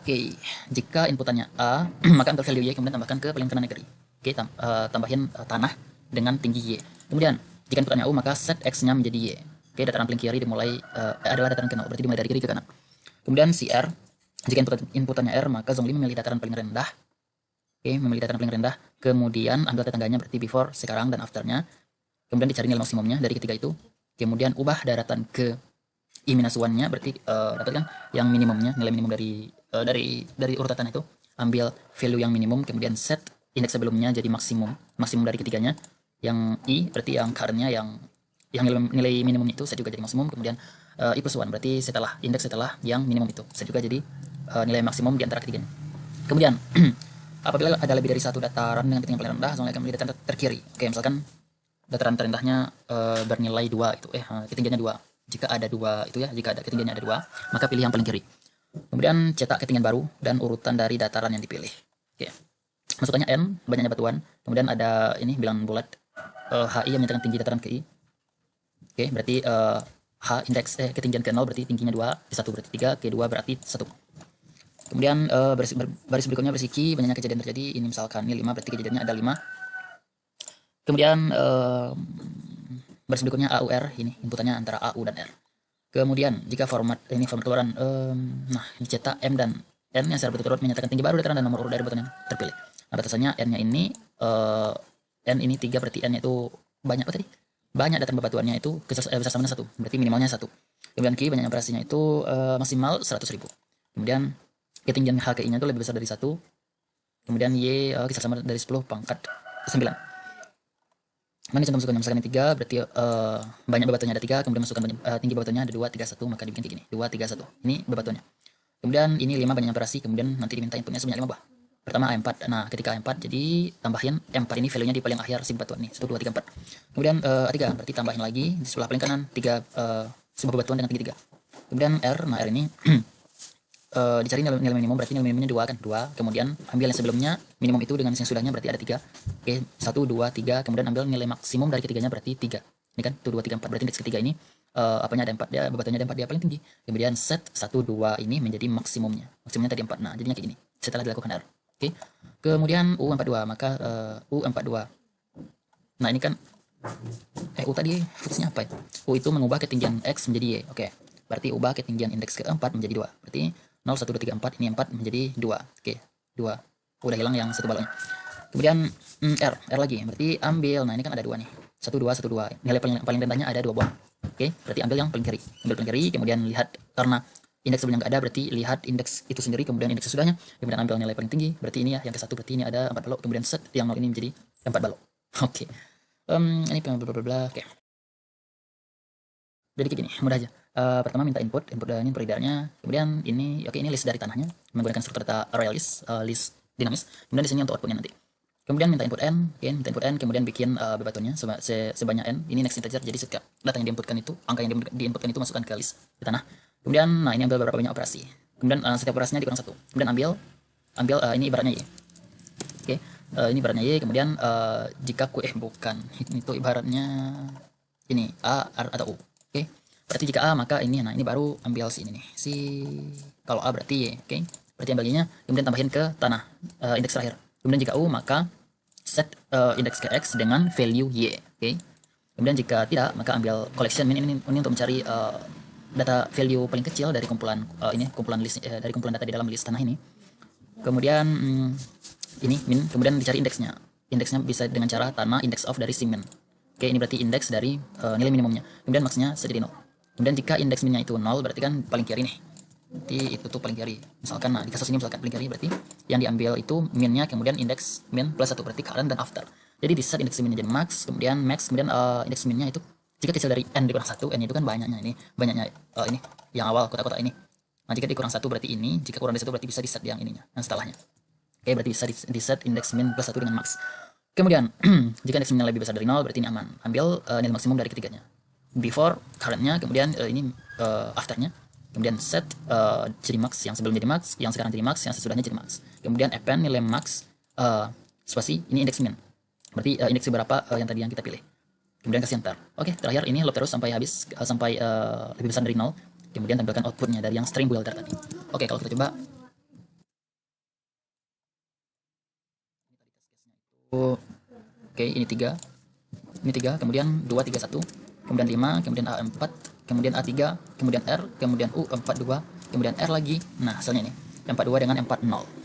Oke, jika inputannya A, maka ambil value Y kemudian tambahkan ke paling kanan negeri. Oke, tambahin tanah dengan tinggi Y. Kemudian, jika inputannya U, maka set X-nya menjadi Y. Oke, dataran paling kiri dimulai adalah dataran ke 0, berarti dimulai dari kiri ke kanan. Kemudian si R, jika inputannya R, maka Zhongli memilih dataran paling rendah. Oke, memilih dataran paling rendah. Kemudian ambil tetangganya berarti before, sekarang, dan afternya. Kemudian dicari nilai maksimumnya dari ketiga itu. Kemudian ubah daratan ke I-1-nya berarti dapatkan yang minimumnya, nilai minimum dari urutan itu. Ambil value yang minimum, kemudian set indeks sebelumnya jadi maksimum dari ketiganya. Yang I berarti yang currentnya yang nilai minimum itu set juga jadi maksimum. Kemudian I plus 1 berarti setelah indeks setelah yang minimum itu set juga jadi nilai maksimum di antara ketiganya. Kemudian apabila ada lebih dari satu dataran dengan ketinggian paling rendah, langsung akan memilih dataran terkiri. Oke, misalkan dataran terendahnya bernilai 2 itu ketinggiannya 2. Jika ada 2 itu ya, jika ada ketinggiannya ada 2, maka pilih yang paling kiri. Kemudian cetak ketinggian baru dan urutan dari dataran yang dipilih. Oke. Masukannya N, banyaknya batuan. Kemudian ada ini bilangan bulat HI yang menyatakan tinggi dataran ke I. Oke, berarti H indeks ketinggian ke 0 berarti tingginya 2, ke 1 berarti 3, ke 2 berarti 1. Kemudian baris berikutnya bersiki banyaknya kejadian terjadi. Ini misalkan ini 5 berarti kejadiannya ada 5. Kemudian baris berikutnya AUR, ini inputannya antara AU dan R. Kemudian jika format keluaran, nah dicetak M dan N yang secara berturut-turut menyatakan tinggi baru dataran dan nomor urut dari batuan yang terpilih. Nah, batasannya N-nya ini N ini 3 berarti N-nya itu banyak apa tadi? Banyak dataran bebatuannya itu besar sama 1, berarti minimalnya 1. Kemudian Q banyak operasinya itu maksimal 100.000. Kemudian ketinggian HKI-nya itu lebih besar dari 1. Kemudian Y kisar sama dari 10 pangkat 9. Mana contoh masukannya? Misalkan yang 3 berarti banyak bebatuannya ada 3, kemudian masukkan tinggi bebatuannya ada 2, 3, 1, maka dibikin kayak gini. 2, 3, 1. Ini bebatuannya. Kemudian ini 5 banyak operasi, kemudian nanti diminta inputnya sebanyak 5 buah. Pertama A4. Nah, ketika A4 jadi tambahin M4 ini value-nya di paling akhir si bebatuan nih. 1, 2, 3, 4. Kemudian A3 berarti tambahin lagi di sebelah paling kanan 3 sebuah bebatuan dengan tinggi 3. Kemudian R, nah R ini dicari nilai minimum, berarti nilai minimumnya 2 kan, 2. Kemudian ambil yang sebelumnya minimum itu dengan yang sudahnya berarti ada 3. Oke, 1, 2, 3. Kemudian ambil nilai maksimum dari ketiganya berarti 3. Ini kan 1, 2, 3, 4. Berarti indeks ketiga ini apanya ada 4, dia bebatuannya ada 4, dia paling tinggi. Kemudian set 1, 2 ini menjadi maksimumnya. Maksimumnya tadi 4. Nah, jadinya kayak gini setelah dilakukan R. Oke. Kemudian U42, maka U42. Nah, ini kan U tadi fungsinya apa ya? U itu mengubah ketinggian X menjadi Y. Oke. Berarti ubah ketinggian indeks keempat menjadi 2. Berarti 0, 1, 2, 3, 4. Ini 4 menjadi 2. Oke. 2. Udah hilang yang satu baloknya. Kemudian R lagi. Berarti ambil. Nah, ini kan ada 2 nih. 1, 2, 1, 2. Nilai paling rendahnya ada 2 buah. Oke. Berarti ambil yang paling kiri. Ambil paling kiri. Kemudian lihat karena indeks sebelumnya nggak ada, berarti lihat indeks itu sendiri. Kemudian indeks sesudahnya. Kemudian ambil nilai paling tinggi. Berarti ini ya yang ke-1. Berarti ini ada 4 balok. Kemudian set yang 0 ini menjadi 4 balok. Oke. Ini bla bla bla. Oke. Jadi kayak gini, mudah aja. Pertama minta input ini peridarnya. Kemudian ini, oke, ini list dari tanahnya menggunakan struktur data array list dinamis. Kemudian di sini untuk outputnya nanti. Kemudian minta input n, minta input n, kemudian bikin bebatuannya sebanyak n. Ini next integer, jadi setiap data yang diinputkan itu, angka yang diinputkan itu masukkan ke list di tanah. Kemudian, nah ini ambil beberapa banyak operasi. Kemudian setiap operasinya dikurang 1. Kemudian ambil ini ibaratnya y. Oke, ini ibaratnya y. Kemudian jika bukan, itu ibaratnya ini a, r atau u. Oke, berarti jika A maka ini, nah ini baru ambil si ini nih, kalau A berarti Y, oke, berarti ambil Y-nya, kemudian tambahin ke tanah indeks terakhir. Kemudian jika U maka set indeks ke X dengan value Y, oke. Kemudian jika tidak maka ambil collection ini untuk mencari data value paling kecil dari kumpulan kumpulan list dari kumpulan data di dalam list tanah ini. Kemudian ini min, kemudian dicari indeksnya. Indeksnya bisa dengan cara tanah index of dari si min. Oke, ini berarti indeks dari nilai minimumnya. Kemudian maksnya jadi 0. Kemudian jika indeks minnya itu 0, berarti kan paling kiri nih. Berarti itu tuh paling kiri. Misalkan, nah di kasus ini misalkan paling kiri, berarti yang diambil itu minnya, kemudian indeks min plus 1, berarti current dan after. Jadi di set indeks minnya jadi max, kemudian indeks minnya itu jika kecil dari n dikurang 1, n itu kan banyaknya ini. Banyaknya ini, yang awal kotak-kotak ini. Nah jika dikurang 1 berarti ini, jika kurang dari 1 berarti bisa di set yang ininya, yang setelahnya. Oke, berarti bisa di set indeks min plus 1 dengan max. Kemudian, jika indeks minnya lebih besar dari 0, berarti ini aman. Ambil nilai maksimum dari ketiganya. Before, currentnya, kemudian ini afternya. Kemudian set jadi max, yang sebelum jadi max, yang sekarang jadi max, yang sesudahnya jadi max. Kemudian append nilai max, spasi, ini indeks min. Berarti indeks berapa yang tadi yang kita pilih. Kemudian kasih enter. Oke, terakhir ini loop terus sampai habis, sampai lebih besar dari 0. Kemudian tampilkan outputnya dari yang string builder tadi. Oke, kalau kita coba, Oke, ini 3, kemudian 2, 3, 1, kemudian 5, kemudian A4, kemudian A3, kemudian R, kemudian U42, kemudian R lagi. Nah, hasilnya ini 42 dengan 40.